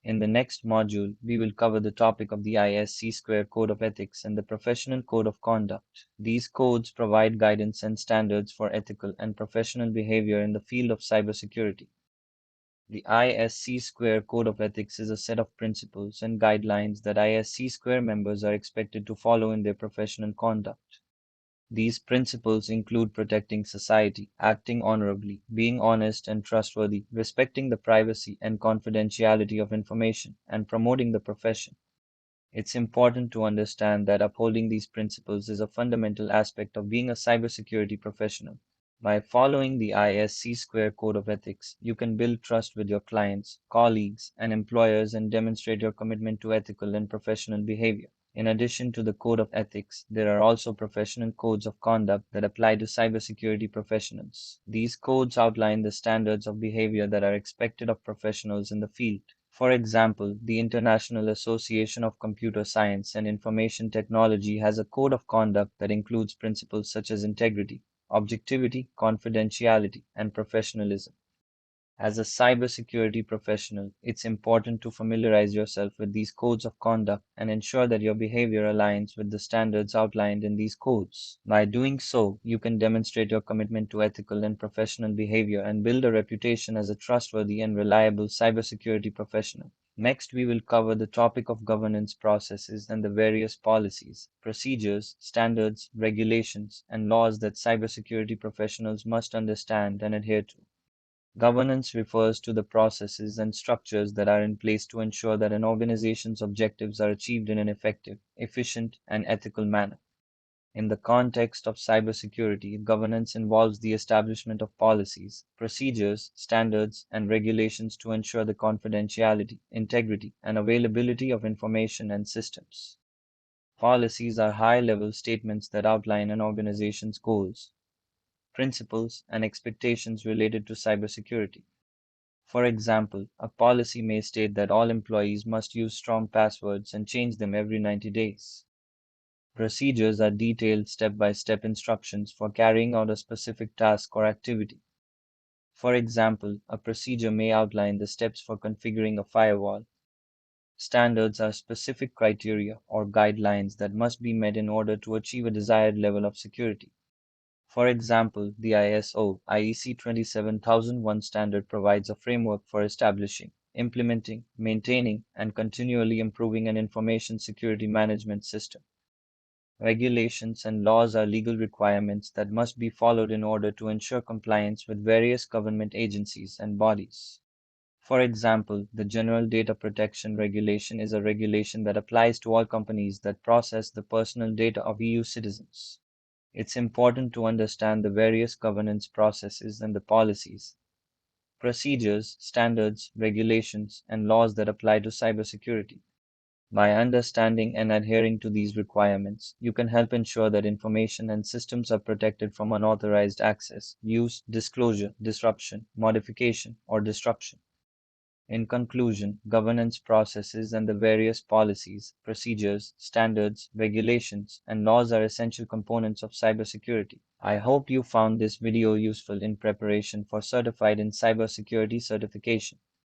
In the next module, we will cover the topic of the ISC² Code of Ethics and the Professional Code of Conduct. These codes provide guidance and standards for ethical and professional behavior in the field of cybersecurity. The ISC² Code of Ethics is a set of principles and guidelines that ISC² members are expected to follow in their professional conduct. These principles include protecting society, acting honorably, being honest and trustworthy, respecting the privacy and confidentiality of information, and promoting the profession. It's important to understand that upholding these principles is a fundamental aspect of being a cybersecurity professional. By following the ISC² Code of Ethics, you can build trust with your clients, colleagues, and employers and demonstrate your commitment to ethical and professional behavior. In addition to the Code of Ethics, there are also professional codes of conduct that apply to cybersecurity professionals. These codes outline the standards of behavior that are expected of professionals in the field. For example, the International Association of Computer Science and Information Technology has a code of conduct that includes principles such as integrity, objectivity, confidentiality, and professionalism. As a cybersecurity professional, it's important to familiarize yourself with these codes of conduct and ensure that your behavior aligns with the standards outlined in these codes. By doing so, you can demonstrate your commitment to ethical and professional behavior and build a reputation as a trustworthy and reliable cybersecurity professional. Next, we will cover the topic of governance processes and the various policies, procedures, standards, regulations, and laws that cybersecurity professionals must understand and adhere to. Governance refers to the processes and structures that are in place to ensure that an organization's objectives are achieved in an effective, efficient, and ethical manner. In the context of cybersecurity, governance involves the establishment of policies, procedures, standards, and regulations to ensure the confidentiality, integrity, and availability of information and systems. Policies are high-level statements that outline an organization's goals, principles, and expectations related to cybersecurity. For example, a policy may state that all employees must use strong passwords and change them every 90 days. Procedures are detailed step-by-step instructions for carrying out a specific task or activity. For example, a procedure may outline the steps for configuring a firewall. Standards are specific criteria or guidelines that must be met in order to achieve a desired level of security. For example, the ISO IEC 27001 standard provides a framework for establishing, implementing, maintaining, and continually improving an information security management system. Regulations and laws are legal requirements that must be followed in order to ensure compliance with various government agencies and bodies. For example, the General Data Protection Regulation is a regulation that applies to all companies that process the personal data of EU citizens. It's important to understand the various governance processes and the policies, procedures, standards, regulations, and laws that apply to cybersecurity. By understanding and adhering to these requirements, you can help ensure that information and systems are protected from unauthorized access, use, disclosure, disruption, modification, or disruption. In conclusion, governance processes and the various policies, procedures, standards, regulations, and laws are essential components of cybersecurity. I hope you found this video useful in preparation for Certified in Cybersecurity certification.